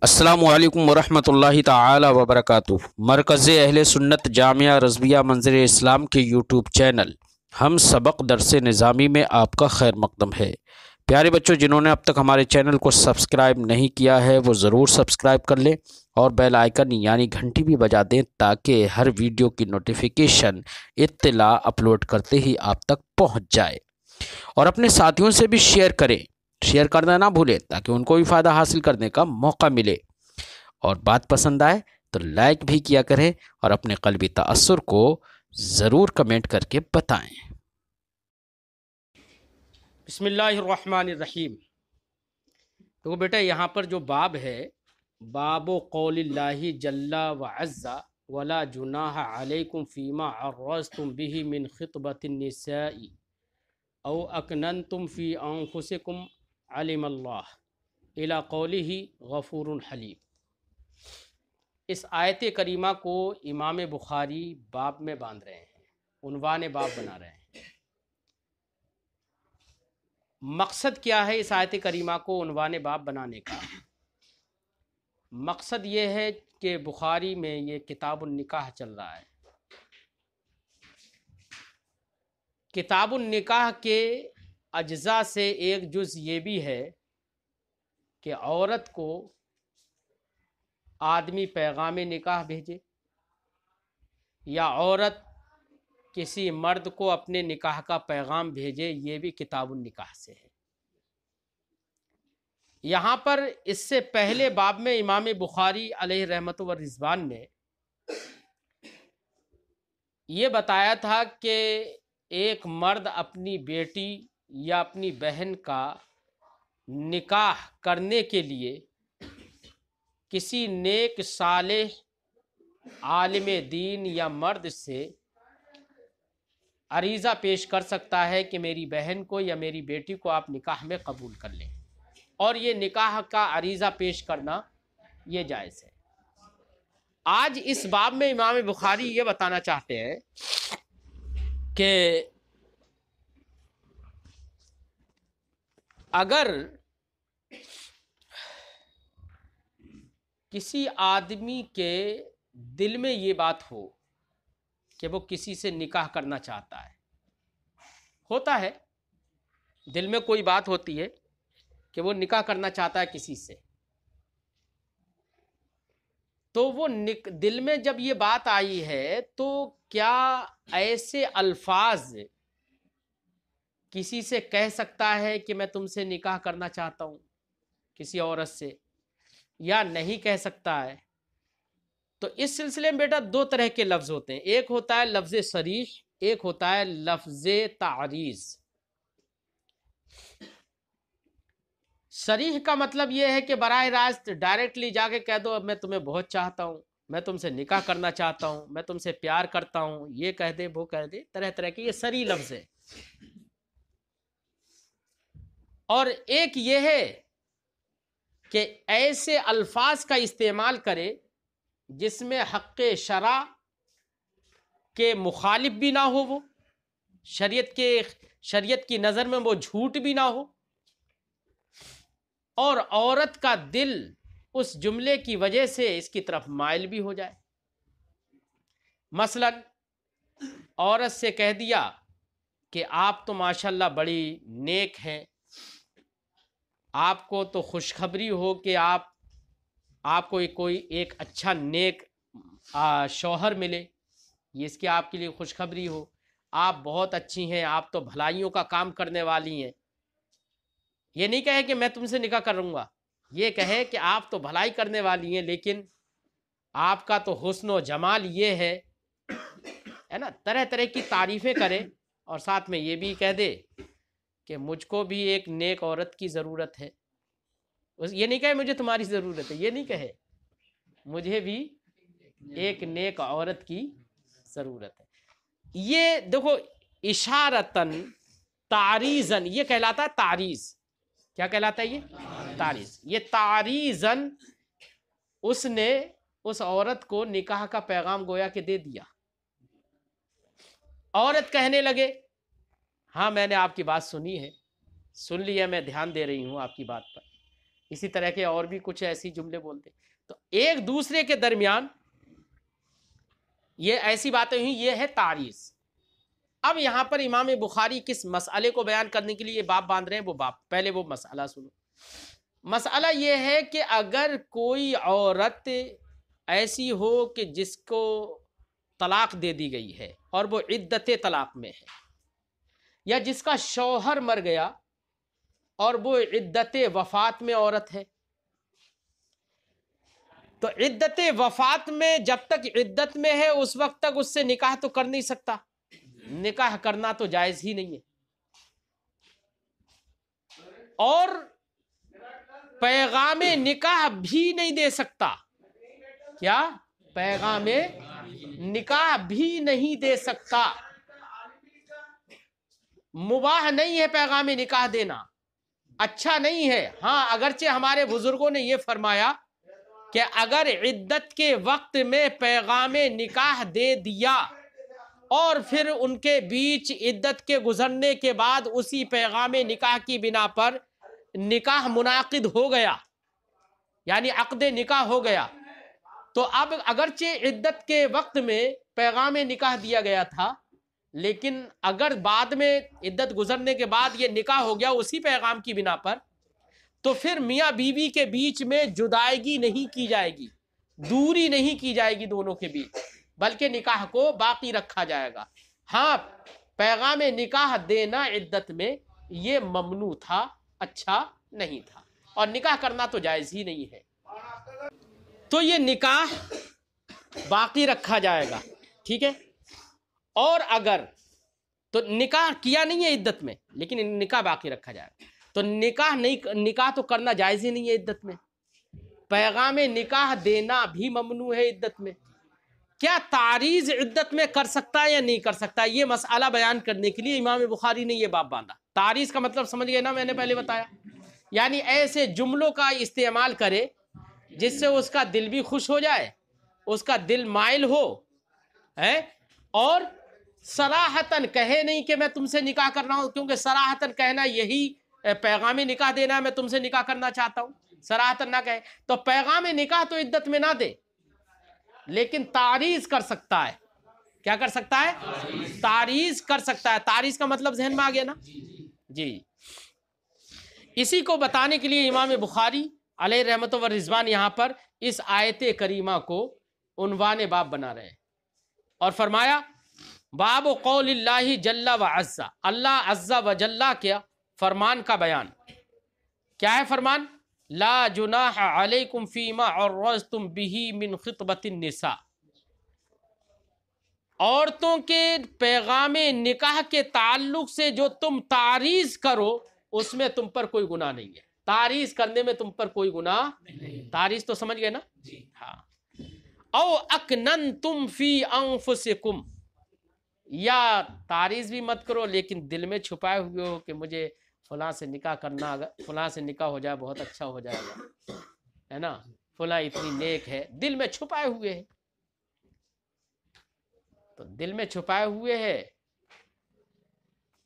السلام علیکم ورحمۃ اللہ تعالی وبرکاتہ۔ مرکز اہل سنت جامعہ رضویہ منظر اسلام کے یوٹیوب چینل ہم سبق درس نظامی میں آپ کا خیر مقدم ہے۔ پیارے بچوں، جنہوں نے اب تک ہمارے چینل کو سبسکرائب نہیں کیا ہے وہ ضرور سبسکرائب کر لیں اور بیل آئیکن یعنی گھنٹی بھی بجا دیں تاکہ ہر ویڈیو کی نوٹیفیکیشن اطلاع اپلوڈ کرتے ہی آپ تک پہنچ جائے، اور اپنے ساتھیوں سے بھی شیئر کرنا نہ بھولیں تاکہ ان کو بھی فائدہ حاصل کرنے کا موقع ملے، اور بات پسند آئے تو لائک بھی کیا کریں اور اپنے قلبی تأثر کو ضرور کمنٹ کر کے بتائیں۔ بسم اللہ الرحمن الرحیم۔ تو بیٹا یہاں پر جو باب ہے، باب قول اللہ جل وعز ولا جناح علیکم فیما عرضتم به من خطبۃ النساء او اکننتم فی انفسکم علم اللہ الی قولہ غفور حلیم۔ اس آیت کریمہ کو امام بخاری باب میں باندھ رہے ہیں، عنوان باب بنا رہے ہیں۔ مقصد کیا ہے اس آیت کریمہ کو عنوان باب بنانے کا؟ مقصد یہ ہے کہ بخاری میں یہ کتاب النکاح چل رہا ہے۔ کتاب النکاح کے اجزاء سے ایک جز یہ بھی ہے کہ عورت کو آدمی پیغام نکاح بھیجے یا عورت کسی مرد کو اپنے نکاح کا پیغام بھیجے، یہ بھی کتاب النکاح سے ہے۔ یہاں پر اس سے پہلے باب میں امام بخاری علیہ رحمت و رضوان نے یہ بتایا تھا کہ ایک مرد اپنی بیٹی یا اپنی بہن کا نکاح کرنے کے لیے کسی نیک صالح عالم دین یا مرد سے عریضہ پیش کر سکتا ہے کہ میری بہن کو یا میری بیٹی کو آپ نکاح میں قبول کر لیں، اور یہ نکاح کا عریضہ پیش کرنا یہ جائز ہے۔ آج اس باب میں امام بخاری یہ بتانا چاہتے ہیں کہ اگر کسی آدمی کے دل میں یہ بات ہو کہ وہ کسی سے نکاح کرنا چاہتا ہے، ہوتا ہے دل میں کوئی بات ہوتی ہے کہ وہ نکاح کرنا چاہتا ہے کسی سے، تو وہ دل میں جب یہ بات آئی ہے تو کیا ایسے الفاظ کسی سے کہہ سکتا ہے کہ میں تم سے نکاح کرنا چاہتا ہوں کسی عورت سے، یا نہیں کہہ سکتا ہے؟ تو اس سلسلے میں بیٹا دو طرح کے لفظ ہوتے ہیں، ایک ہوتا ہے لفظ صریح، ایک ہوتا ہے لفظ تعریض۔ صریح کا مطلب یہ ہے کہ براہ راست ڈائریکٹلی جا کے کہہ دو اب میں تمہیں بہت چاہتا ہوں، میں تم سے نکاح کرنا چاہتا ہوں، میں تم سے پیار کرتا ہوں، یہ کہہ دے وہ کہہ دے، طرح طرح کے، یہ صریح لفظ ہے۔ اور ایک یہ ہے کہ ایسے الفاظ کا استعمال کرے جس میں حق شرع کے مخالف بھی نہ ہو، وہ شریعت کی نظر میں وہ جھوٹ بھی نہ ہو، اور عورت کا دل اس جملے کی وجہ سے اس کی طرف مائل بھی ہو جائے۔ مثلا عورت سے کہہ دیا کہ آپ تو ماشاءاللہ بڑی نیک ہیں، آپ کو تو خوشخبری ہو کہ آپ کو کوئی ایک اچھا نیک شوہر ملے، یہ اس کی آپ کے لیے خوشخبری ہو، آپ بہت اچھی ہیں، آپ تو بھلائیوں کا کام کرنے والی ہیں۔ یہ نہیں کہے کہ میں تم سے نکاح کروں گا، یہ کہے کہ آپ تو بھلائی کرنے والی ہیں لیکن آپ کا تو حسن و جمال یہ ہے نا، طرح طرح کی تعریفیں کرے، اور ساتھ میں یہ بھی کہہ دے کہ مجھ کو بھی ایک نیک عورت کی ضرورت ہے۔ یہ نہیں کہے مجھے تمہاری ضرورت ہے، یہ نہیں کہے مجھے بھی ایک نیک عورت کی ضرورت ہے۔ یہ دیکھو اشارتاً تعریضاً یہ کہلاتا ہے تعریض۔ کیا کہلاتا ہے یہ؟ تعریض۔ یہ تعریضاً اس نے اس عورت کو نکاح کا پیغام گویا کہ دے دیا۔ عورت کہنے لگے ہاں میں نے آپ کی بات سنی ہے، سن لیا، میں دھیان دے رہی ہوں آپ کی بات پر، اسی طرح کے اور بھی کچھ ایسی جملے بولتے. تو ایک دوسرے کے درمیان یہ ایسی باتیں ہوئی، یہ ہے تعریض. اب یہاں پر امام بخاری کس مسئلے کو بیان کرنے کے لیے یہ باب باندھ رہے ہیں، وہ باب پہلے وہ مسئلہ سنو. مسئلہ یہ ہے کہ اگر کوئی عورت ایسی ہو کہ جس کو طلاق دے دی گئی ہے اور وہ عدت طلاق میں ہے، یا جس کا شوہر مر گیا اور وہ عدت وفات میں عورت ہے، تو عدت وفات میں جب تک عدت میں ہے اس وقت تک اس سے نکاح تو کر نہیں سکتا، نکاح کرنا تو جائز ہی نہیں ہے. اور پیغام نکاح بھی نہیں دے سکتا. کیا؟ پیغام نکاح بھی نہیں دے سکتا. مباح نہیں ہے پیغام نکاح دینا، اچھا نہیں ہے. ہاں اگرچہ ہمارے بزرگوں نے یہ فرمایا کہ اگر عدت کے وقت میں پیغام نکاح دے دیا اور پھر ان کے بیچ عدت کے گزرنے کے بعد اسی پیغام نکاح کی بنا پر نکاح منعقد ہو گیا، یعنی عقد نکاح ہو گیا، تو اب اگرچہ عدت کے وقت میں پیغام نکاح دیا گیا تھا، لیکن اگر بعد میں عدت گزرنے کے بعد یہ نکاح ہو گیا اسی پیغام کی بنا پر، تو پھر میاں بیوی کے بیچ میں جدائیگی نہیں کی جائے گی، دوری نہیں کی جائے گی دونوں کے بیچ، بلکہ نکاح کو باقی رکھا جائے گا. ہاں پیغام نکاح دینا عدت میں یہ ممنوع تھا، اچھا نہیں تھا، اور نکاح کرنا تو جائز ہی نہیں ہے. تو یہ نکاح باقی رکھا جائے گا، ٹھیک ہے. اور اگر تو نکاح کیا نہیں ہے عدت میں لیکن نکاح باقی رکھا جائے گا، تو نکاح تو کرنا جائز ہی نہیں ہے عدت میں. پیغام نکاح دینا بھی ممنوع ہے عدت میں. کیا تعریض عدت میں کر سکتا ہے یا نہیں کر سکتا؟ یہ مسئلہ بیان کرنے کے لیے امام بخاری نے یہ باب باندھا. تعریض کا مطلب سمجھ گئے نا، میں نے پہلے بتایا، یعنی ایسے جملوں کا استعمال کرے جس سے اس کا دل بھی خوش ہو جائے، اس کا دل مائل ہو، اور صراحتاً کہے نہیں کہ میں تم سے نکاح کر رہا ہوں، کیونکہ صراحتاً کہنا یہی پیغام نکاح دینا ہے، میں تم سے نکاح کرنا چاہتا ہوں. صراحتاً نہ کہے تو پیغام نکاح تو عدت میں نہ دے، لیکن تعریض کر سکتا ہے. کیا کر سکتا ہے؟ تعریض کر سکتا ہے. تعریض کا مطلب ذہن میں آ گیا نا جی. اسی کو بتانے کے لیے امام بخاری علیہ رحمت و رضوان یہاں پر اس آیت کریمہ کو عنوان باب بنا رہے ہیں، اور فرمایا باب قول اللہ جل و عز، اللہ عز و جل کے فرمان کا بیان. کیا ہے فرمان؟ لا جناح علیکم فیما عرضتم بہ من خطبۃ النساء، عورتوں کے پیغام نکاح کے تعلق سے جو تم تعریض کرو اس میں تم پر کوئی گناہ نہیں ہے. تعریض کرنے میں تم پر کوئی گناہ نہیں. تعریض تو سمجھ گئے نا؟ ہاں. او اکننتم فی انفسکم، یا تعریض بھی مت کرو لیکن دل میں چھپائے ہوئے ہو کہ مجھے فلاں سے نکاح کرنا، اگر فلاں سے نکاح ہو جائے بہت اچھا ہو جائے گا، ہے نا، فلاں اتنی نیک ہے، دل میں چھپائے ہوئے ہے. تو دل میں چھپائے ہوئے ہے،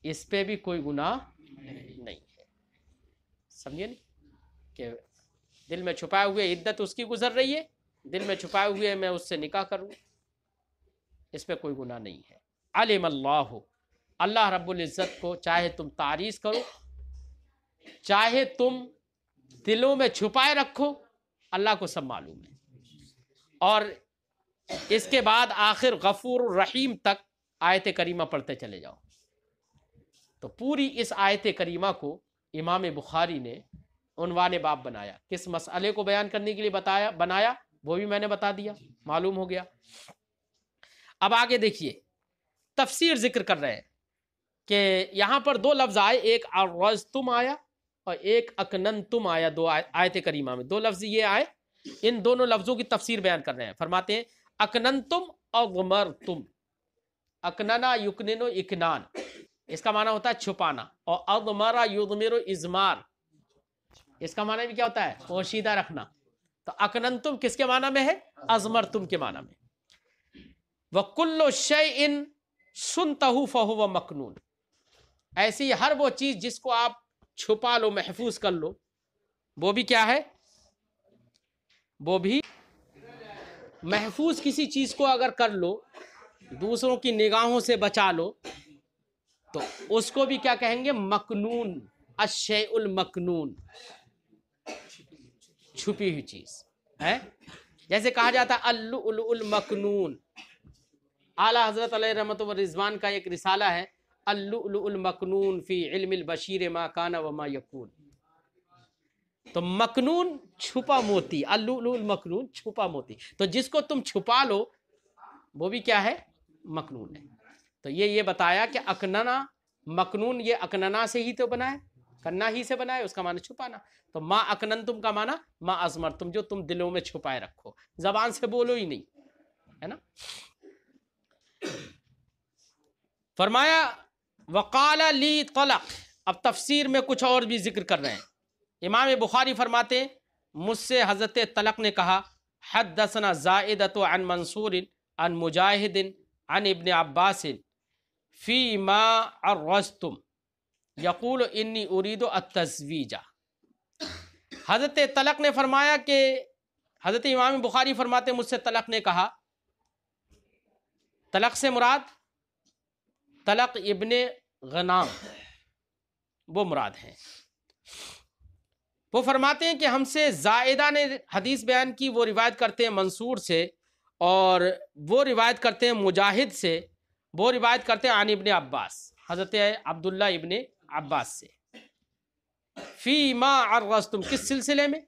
اس پہ بھی کوئی گناہ نہیں ہے. سمجھے نہیں کہ دل میں چھپائے ہوئے عدت اس کی گزر رہی ہے، دل میں چھپائے ہوئے میں اس سے نکاح کروں، اس پہ کوئی گناہ نہیں ہے. علم اللہ رب العزت کو، چاہے تم تعریض کرو چاہے تم دلوں میں چھپائے رکھو، اللہ کو سب معلوم ہے. اور اس کے بعد آخر غفور الرحیم تک آیت کریمہ پڑھتے چلے جاؤ. تو پوری اس آیت کریمہ کو امام بخاری نے عنوان باب بنایا. کس مسئلے کو بیان کرنے کے لیے بنایا وہ بھی میں نے بتا دیا، معلوم ہو گیا. اب آگے دیکھیے تفسیر ذکر کر رہے ہیں کہ یہاں پر دو لفظ آئے، ایک عرضتم آیا اور ایک اکننتم آیا. دو آیت کریمہ میں دو لفظ یہ آئے، ان دونوں لفظوں کی تفسیر بیان کر رہے ہیں. فرماتے ہیں اکننتم اضمرتم. اکننا یکننو اکنان، اس کا معنی ہوتا ہے چھپانا، اور اضمرا یضمر اضمار، اس کا معنی بھی کیا ہوتا ہے؟ پوشیدہ رکھنا. تو اکننتم کس کے معنی میں ہے؟ اضمرتم کے معنی میں. وَكُلُّ شَيْءٍ سُنْتَهُ فَهُوَ مَكْنُونٌ، ایسی ہر وہ چیز جس کو آپ چھپا لو، محفوظ کر لو، وہ بھی کیا ہے؟ وہ بھی محفوظ کسی چیز کو اگر کر لو، دوسروں کی نگاہوں سے بچا لو، تو اس کو بھی کیا کہیں گے؟ مکنون، الشیء المکنون، چھپی ہوئی چیز ہے۔ جیسے کہا جاتا ہے اللؤلؤ المکنون، اعلیٰ حضرت علیہ رحمۃ و رضوان کا ایک رسالہ ہے اللؤلؤ المکنون فی علم البشیر ما کان وما یکون۔ تو مکنون چھپا موتی، اللؤلؤ المکنون چھپا موتی، تو جس کو تم چھپا لو وہ بھی کیا ہے؟ مکنون ہے۔ تو یہ بتایا کہ اکننا، مکنون یہ اکننا سے ہی تو بنا ہے، کننا ہی سے بنا ہے، اس کا معنی چھپانا۔ تو ما اکننتم کا معنی ما ازمرتم، جو تم دلوں میں چھپائے رکھو، زبان سے بولو ہی نہیں، ہے نا۔ فرمایا وقال لی طلق، اب تفسیر میں کچھ اور بھی ذکر کر رہے ہیں۔ امام بخاری فرماتے ہیں مجھ سے حضرت طلق نے کہا حدثنا زائدۃ عن منصور عن مجاہد عن ابن عباس فی ما عرضتم یقول انی ارید التزویج۔ حضرت طلق نے فرمایا کہ حضرت امام بخاری فرماتے مجھ سے طلق نے کہا، طلق سے مراد طلق ابن غنام وہ مراد ہیں۔ وہ فرماتے ہیں کہ ہم سے زائدہ نے حدیث بیان کی، وہ روایت کرتے ہیں منصور سے، اور وہ روایت کرتے ہیں مجاہد سے، وہ روایت کرتے ہیں عن ابن عباس، حضرت عبداللہ ابن عباس سے، فی ما عرضتم، کس سلسلے میں؟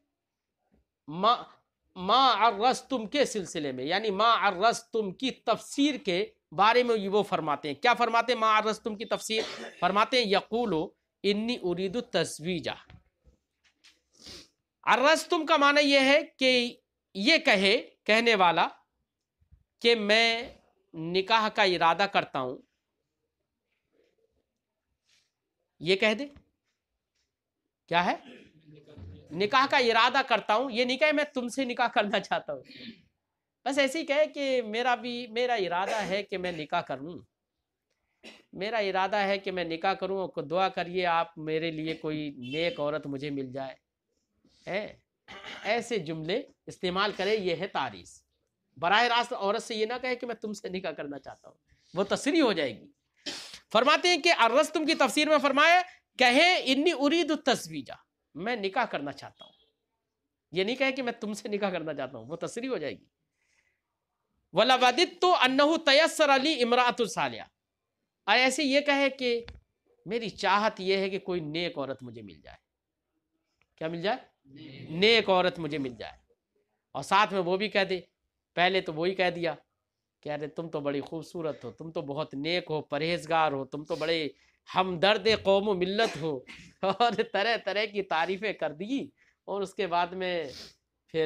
ما عرضتم کے سلسلے میں، یعنی ما عرضتم کی تفسیر کے بارے میں وہ فرماتے ہیں۔ کیا فرماتے ہیں ما عرضتم کی تفسیر؟ فرماتے ہیں یقولو انی ارید التزویج۔ عرضتم کا معنی یہ ہے کہ یہ کہنے والا کہ میں نکاح کا ارادہ کرتا ہوں، یہ کہہ دے کیا ہے؟ نکاح کا ارادہ کرتا ہوں، یہ نہیں کہے میں تم سے نکاح کرنا چاہتا ہوں، بس ایسے ہی کہے کہ میرا ارادہ ہے کہ میں نکاح کروں، میرا ارادہ ہے کہ میں نکاح کروں، اور دعا کریے آپ میرے لیے کوئی نیک عورت مجھے مل جائے، ایسے جملے استعمال کرے، یہ ہے تعریض۔ براہ راست عورت سے یہ نہ کہے کہ میں تم سے نکاح کرنا چاہتا ہوں، وہ تصریح ہو جائے گی۔ فرماتے ہیں کہ عرضتم کی تفسیر میں فرمایا کہے انی ارید التزویج، میں نکاح کرنا چاہتا ہوں، یہ نہیں کہے کہ میں تم سے نکاح کرنا چاہتا ہوں، وہ تصریح ہو جائے گی۔ وَلَوَدِدْتُ أَنَّهُ تَيَسَّرَ لِي امْرَأَةٌ صَالِحَةٌ، اور ایسے یہ کہے کہ میری چاہت یہ ہے کہ کوئی نیک عورت مجھے مل جائے، کیا مل جائے؟ نیک عورت مجھے مل جائے، اور ساتھ میں وہ بھی کہہ دے، پہلے تو وہی کہہ دیا کہ ارے تم تو بڑی خوبصورت ہو، تم تو بہت نیک ہو، پرہیزگار ہو، تم تو بڑے ہمدرد قوم و ملت ہو، اور طرح طرح کی تعریفیں کر دی، اور اس کے بعد میں پھر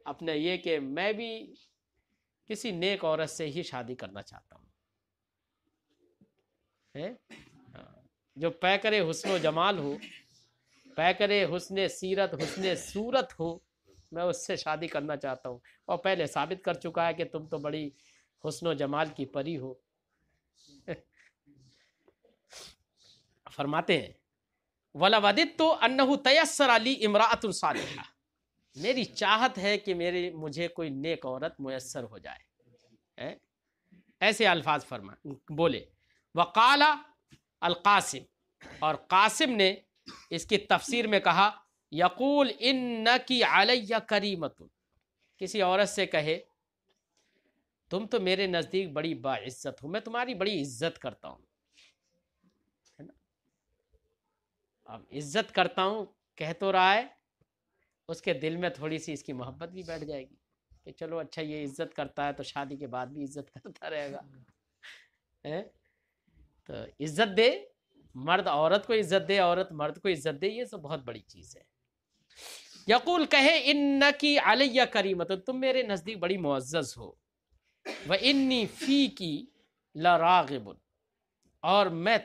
اپنے یہ کہ میں بھی کسی نیک عورت سے ہی شادی کرنا چاہتا ہوں، جو پیکر حسن و جمال ہو، پیکر حسن سیرت، حسن صورت ہو، میں اس سے شادی کرنا چاہتا ہوں، اور پہلے ثابت کر چکا ہے کہ تم تو بڑی حسن و جمال کی پری ہو۔ فرماتے ہیں وَلَوَدِدْتُ أَنَّهُ تَيَسَّرَ لِي امْرَأَةٌ صَالِحَةٌ، میری چاہت ہے کہ مجھے کوئی نیک عورت میسر ہو جائے، ایسے الفاظ بولے۔ وقال القاسم، اور قاسم نے اس کی تفسیر میں کہا یقول انکی علی کریمۃ، کسی عورت سے کہے تم تو میرے نزدیک بڑی باعزت ہو، میں تمہاری بڑی عزت کرتا ہوں، ہے نا؟ اب عزت کرتا ہوں کہہ تو رہا ہے، اس کے دل میں تھوڑی سی اس کی محبت بھی بیٹھ جائے گی کہ چلو اچھا یہ عزت کرتا ہے تو شادی کے بعد بھی عزت کرتا رہے گا، تو عزت دے، مرد عورت کو عزت دے، عورت مرد کو عزت دے، یہ سب بہت بڑی چیز ہے۔ یقول کہے انکی علی کریمۃ، تم میرے نزدیک بڑی معزز ہو، وانی فیکی لراغب، اور میں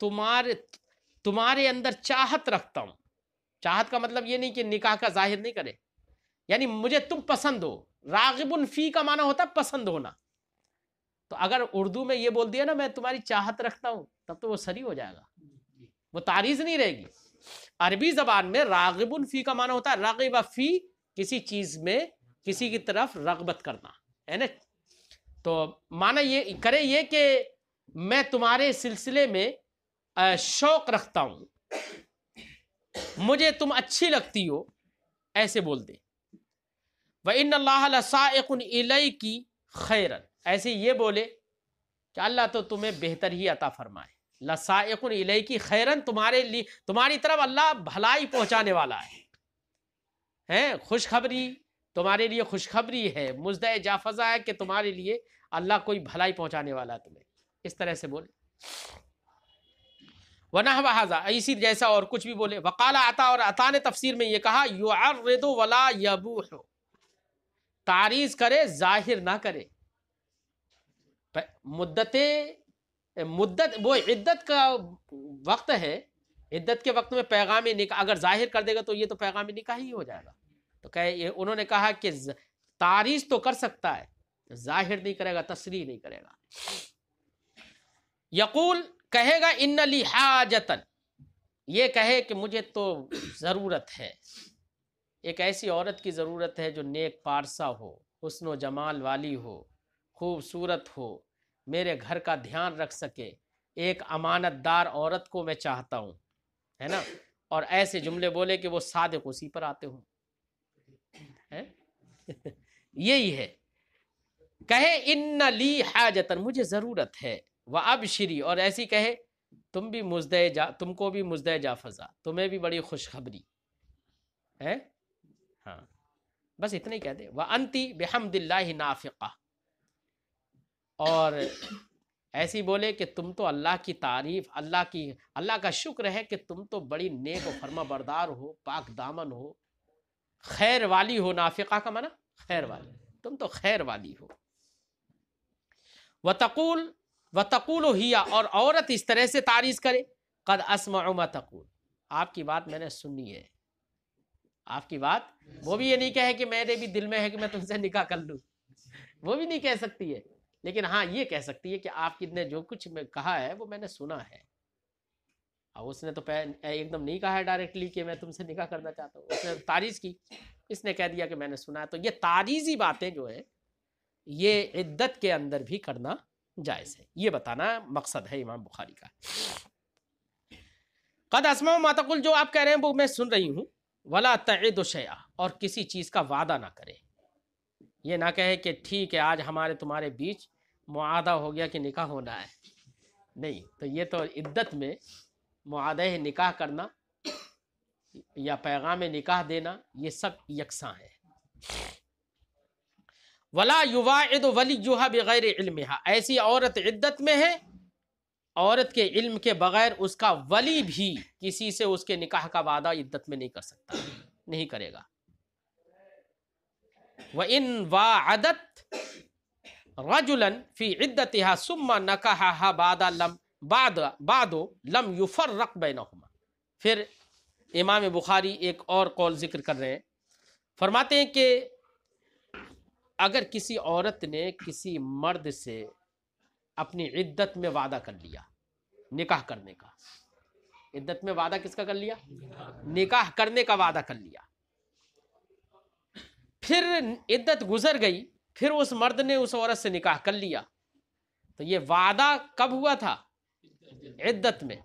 تمہارے اندر چاہت رکھتا ہوں۔ چاہت کا مطلب یہ نہیں کہ نکاح کا ظاہر نہیں کرے، یعنی مجھے تم پسند ہو۔ راغب فی کا معنی ہوتا ہے پسند ہونا، تو اگر اردو میں یہ بول دیا نا میں تمہاری چاہت رکھتا ہوں، تب تو وہ صریح ہو جائے گا، وہ تعریض نہیں رہے گی، عربی زبان میں راغب فی کا معنی ہوتا ہے راغب فی، کسی چیز میں کسی کی طرف رغبت کرنا ہے نا. تو معنی یہ کرے یہ کہ میں تمہارے سلسلے میں شوق رکھتا ہوں، مجھے تم اچھی لگتی ہو، ایسے بول دے. وَإِنَّ اللَّهَ لَسَائِقٌ إِلَيْكِ خَيْرًا، ایسے یہ بولے کہ اللہ تو تمہیں بہتر ہی عطا فرمائے. لَسَائِقٌ إِلَيْكِ خَيْرًا، تمہارے لیے، تمہاری طرف اللہ بھلائی پہنچانے والا ہے. خوشخبری تمہارے لیے، خوشخبری ہے، مزدہ جافزہ ہے کہ تمہارے لیے اللہ کوئی بھلائی پہنچانے والا ہے تمہیں. اس طرح سے بولے. وَنَحْوَ هَذَا، اسی جیسا اور کچھ بھی بولے. وقال عطا، اور عطا نے تفسیر میں یہ کہا يُعَرِّضُ وَلَا يَبُوحُ، تعریض کرے ظاہر نہ کرے. مدت وہ عدت کا وقت ہے، عدت کے وقت میں پیغام نکاح اگر ظاہر کر دے گا تو یہ تو پیغام نکاح ہی ہو جائے گا. تو انہوں نے کہا کہ تعریض تو کر سکتا ہے، ظاہر نہیں کرے گا، تصریح نہیں کرے گا. یقول، کہے گا ان لی حاجتن، یہ کہے کہ مجھے تو ضرورت ہے، ایک ایسی عورت کی ضرورت ہے جو نیک پارسا ہو، حسن و جمال والی ہو، خوبصورت ہو، میرے گھر کا دھیان رکھ سکے، ایک امانت دار عورت کو میں چاہتا ہوں، ہے نا. اور ایسے جملے بولے کہ وہ صادق اسی پر آتے ہوں. یہی ہے، کہے ان لی حاجتن، مجھے ضرورت ہے. وابشری، اور ایسی کہے تم بھی تم کو بھی مزدہ جافزہ، تمہیں بھی بڑی خوشخبری ہے. ہاں بس اتنا ہی کہہ دے. وانتی بحمد اللہ نافقہ، اور ایسی بولے کہ تم تو اللہ کی تعریف، اللہ کا شکر ہے کہ تم تو بڑی نیک و فرما بردار ہو، پاک دامن ہو، خیر والی ہو. نافقہ کا معنی خیر والی، تم تو خیر والی ہو. وتقول ہی، اور عورت اس طرح سے تعریض کرے قد اسمع ما تقول، آپ کی بات میں نے سنی ہے، آپ کی بات. وہ بھی یہ نہیں کہے کہ میرے بھی دل میں ہے کہ میں تم سے نکاح کر لوں، وہ بھی نہیں کہہ سکتی ہے. لیکن ہاں یہ کہہ سکتی ہے کہ آپ نے جو کچھ کہا ہے وہ میں نے سنا ہے. اب اس نے تو ایک دم نہیں کہا ہے ڈائریکٹلی کہ میں تم سے نکاح کرنا چاہتا ہوں، اس نے تعریض کی، اس نے کہہ دیا کہ میں نے سنا ہے. تو یہ تعریضی باتیں جو ہے یہ عدت کے اندر بھی کرنا جائز ہے. یہ بتانا مقصد ہے امام بخاری کا. قد اسمع ما تقول، جو آپ کہہ رہے ہیں وہ میں سن رہی ہوں. ولا تعد شیئا، اور کسی چیز کا وعدہ نہ کرے. یہ نہ کہے کہ ٹھیک ہے آج ہمارے تمہارے بیچ معاہدہ ہو گیا کہ نکاح ہونا ہے، نہیں. تو یہ تو عدت میں معاہدہ نکاح کرنا یا پیغام نکاح دینا یہ سب یکساں ہے. ولا یواعد ولیھا بغیر علمھا، ایسی عورت عدت میں ہے، عورت کے علم کے بغیر اس کا ولی بھی کسی سے اس کے نکاح کا وعدہ عدت میں نہیں کر سکتا، نہیں کرے گا. وَإِن وَاعَدَتْ رَجُلًا فِي عِدَّتِهَا ثُمَّ نَكَحَهَا بعد لم يفرق بینہما. پھر امام بخاری ایک اور قول ذکر کر رہے ہیں، فرماتے ہیں کہ اگر کسی عورت نے کسی مرد سے اپنی عدت میں وعدہ کر لیا نکاح کرنے کا، عدت میں وعدہ کس کا کر لیا؟ نکاح کرنے کا وعدہ کر لیا، پھر عدت گزر گئی، پھر اس مرد نے اس عورت سے نکاح کر لیا، تو یہ وعدہ کب ہوا تھا؟ عدت میں.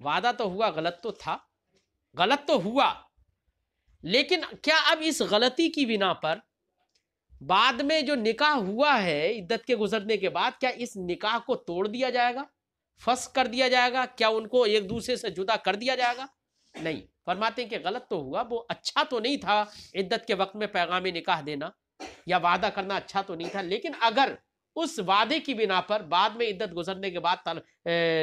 وعدہ تو ہوا، غلط تو تھا، غلط تو ہوا، لیکن کیا اب اس غلطی کی بنا پر بعد میں جو نکاح ہوا ہے عدت کے گزرنے کے بعد، کیا اس نکاح کو توڑ دیا جائے گا، فسخ کر دیا جائے گا؟ کیا ان کو ایک دوسرے سے جدا کر دیا جائے گا؟ نہیں. فرماتے ہیں کہ غلط تو ہوا، وہ اچھا تو نہیں تھا عدت کے وقت میں پیغام نکاح دینا یا وعدہ کرنا، اچھا تو نہیں تھا، لیکن اگر اس وعدے کی بنا پر بعد میں عدت گزرنے کے بعد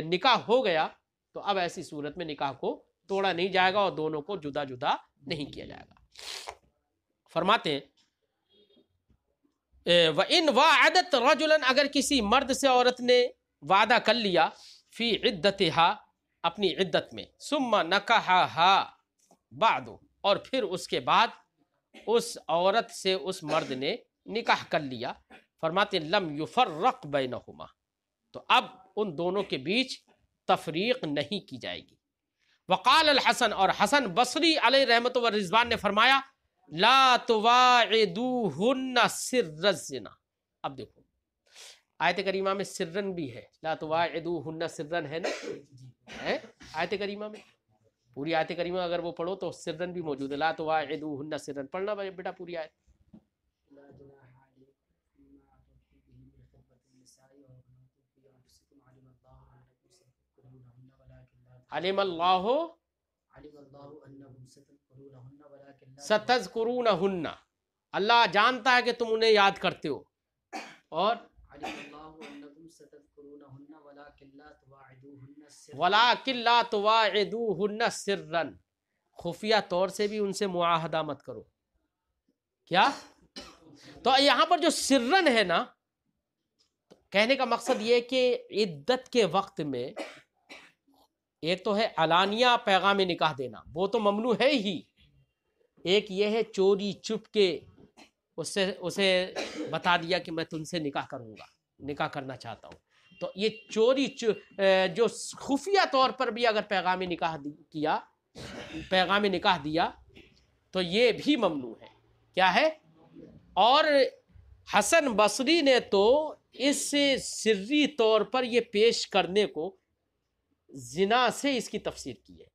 نکاح ہو گیا تو اب ایسی صورت میں نکاح کو توڑا نہیں جائے گا اور دونوں کو جدا جدا نہیں کیا جائے گا. فرماتے ہیں وَإِن وَاعَدَتْ رَجُلًا، اگر کسی مرد سے عورت نے وعدہ کر لیا فی عدتہا، اپنی عدت میں، ثم نکحہا بعد، اور پھر اس کے بعد اس عورت سے اس مرد نے نکاح کر لیا، فرماتے لم یفرق بینہما، تو اب ان دونوں کے بیچ تفریق نہیں کی جائے گی. وقال الحسن، اور حسن بصری علیہ رحمت و رضوان نے فرمایا لا تواعدوہن سر الزنا. اب دیکھو آیت کریمہ میں سرن بھی ہے، لا تواعدوہن سرن ہے نا، ہے آیت کریمہ میں، پوری آیت کریمہ اگر وہ پڑھو تو سرن بھی موجود ہے، لا تواعدوہن سرن. پڑھنا بیٹا پوری آیت. علم اللہ ستذکرونہن، اللہ جانتا ہے کہ تم انہیں یاد کرتے ہو، اور وَلَٰكِن لَا تُوَاعِدُوهُنَّ سِرًّا، خفیہ طور سے بھی ان سے معاہدہ مت کرو. کیا؟ تو یہاں پر جو سرن ہے نا، کہنے کا مقصد یہ کہ عدت کے وقت میں ایک تو ہے علانیہ پیغام نکاح دینا، وہ تو ممنوع ہے ہی، ایک یہ ہے چوری چپ کے اسے بتا دیا کہ میں تم سے نکاح کروں گا، نکاح کرنا چاہتا ہوں. تو یہ چوری جو خفیہ طور پر بھی اگر پیغام نکاح دیا تو یہ بھی ممنوع ہے. کیا ہے؟ اور حسن بصری نے تو اس سری طور پر یہ پیش کرنے کو زنا سے اس کی تفسیر کی ہے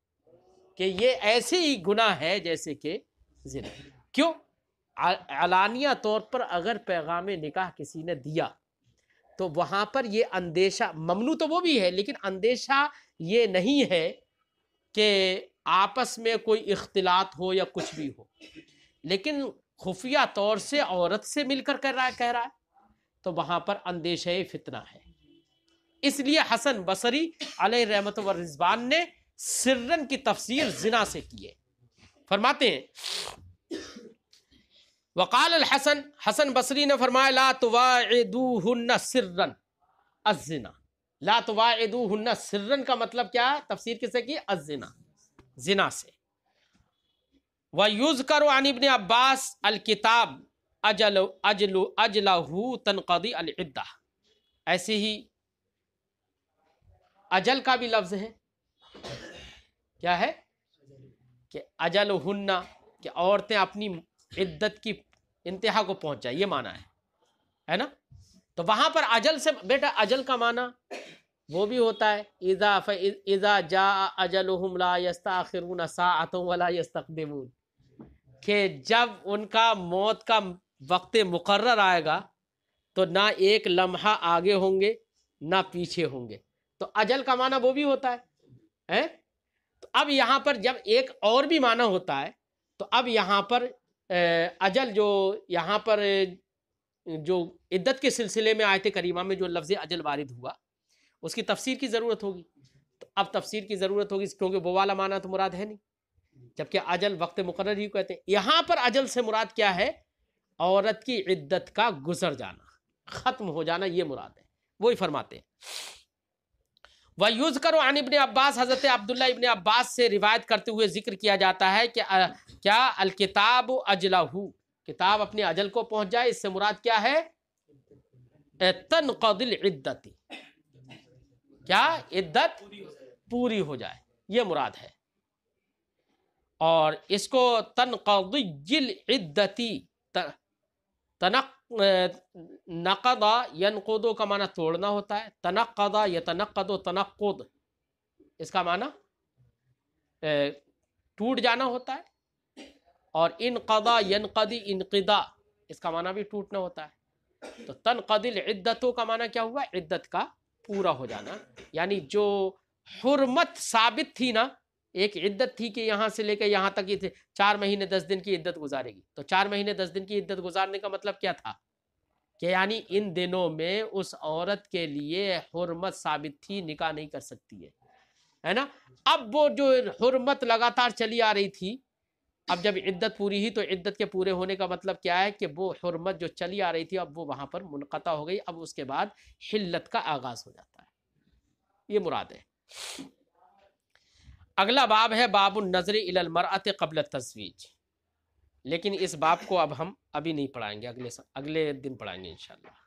کہ یہ ایسے ہی گناہ ہے جیسے کہ زنا. کیوں؟ علانیہ طور پر اگر پیغام نکاح کسی نے دیا تو وہاں پر یہ اندیشہ، ممنوع تو وہ بھی ہے لیکن اندیشہ یہ نہیں ہے کہ آپس میں کوئی اختلاط ہو یا کچھ بھی ہو، لیکن خفیہ طور سے عورت سے مل کر کہہ رہا ہے تو وہاں پر اندیشہ فتنہ ہے. اس لیے حسن بصری علیہ رحمت و رضوان نے سرن کی تفسیر زنا سے کی ہے. فرماتے ہیں وقال الحسن، حسن بصری نے فرمایا لا تواعدوہن سرن الزنا. لا تواعدوہن سرن کا مطلب کیا ہے؟ تفسیر کسے کی؟ الزنا، زنا سے. وَيُذْكَرُ عَنِ ابْنِ عباس الکتاب اجلہ تنقضی العدہ. ایسے ہی اجل کا بھی لفظ ہے. کیا ہے؟ کہ اجلہن، کہ عورتیں اپنی عدت کی انتہا کو پہنچ جائے، یہ معنی ہے نا. تو وہاں پر اجل سے بیٹا اجل کا معنی وہ بھی ہوتا ہے اذا جاء اجلہم لا یستاخرون ساعۃ ولا یستقدمون، کہ جب ان کا موت کا وقت مقرر آئے گا تو نہ ایک لمحہ آگے ہوں گے نہ پیچھے ہوں گے. تو اجل کا معنی وہ بھی ہوتا ہے. تو اب یہاں پر جب ایک اور بھی معنی ہوتا ہے تو اب یہاں پر اجل جو یہاں پر جو عدت کے سلسلے میں آیت کریمہ میں جو لفظ اجل وارد ہوا اس کی تفسیر کی ضرورت ہوگی. تو اب تفسیر کی ضرورت ہوگی کیونکہ وہ والا معنی تو مراد ہے نہیں، جبکہ اجل وقت مقرر ہی کہتے ہیں. یہاں پر اجل سے مراد کیا ہے؟ عورت کی عدت کا گزر جانا، ختم ہو جانا، یہ مراد ہے. وہی فرماتے ہیں وَيُذْكَرُ عَنِ ابْنِ عباس، حضرت عبداللہ ابن عباس سے روایت کرتے ہوئے ذکر کیا جاتا ہے کہ کیا الکتاب اجلہ، کتاب اپنے اجل کو پہنچ جائے. اس سے مراد کیا ہے؟ تنقضی العدت، کیا عدت پوری ہو جائے، یہ مراد ہے. اور اس کو تنقضی العدتی، نقض ینقض کا معنی توڑنا ہوتا ہے، تنقض یتنقض تنقض اس کا معنی ٹوٹ جانا ہوتا ہے، اور انقضا ینقضی انقضا اس کا معنی بھی ٹوٹنا ہوتا ہے. تو تنقضی العدت کا معنی کیا ہوا؟ عدت کا پورا ہو جانا. یعنی جو حرمت ثابت تھی نا، ایک عدت تھی کہ یہاں سے لے کے یہاں تک یہ 4 مہینے 10 دن کی عدت گزارے گی. تو 4 مہینے 10 دن کی عدت گزارنے کا مطلب کیا تھا؟ کہ یعنی ان دنوں میں اس عورت کے لیے حرمت ثابت تھی، نکاح نہیں کر سکتی ہے نا. اب وہ جو حرمت لگاتار چلی آ رہی تھی، اب جب عدت پوری ہی تو عدت کے پورے ہونے کا مطلب کیا ہے؟ کہ وہ حرمت جو چلی آ رہی تھی اب وہ وہاں پر منقطع ہو گئی. اب اس کے بعد حلت کا آغاز ہو جاتا ہے، یہ مراد ہے. اگلا باب ہے باب النظر الی المرأة قبل التزویج، لیکن اس باب کو اب ہم ابھی نہیں پڑھائیں گے، اگلے دن پڑھائیں گے انشاءاللہ.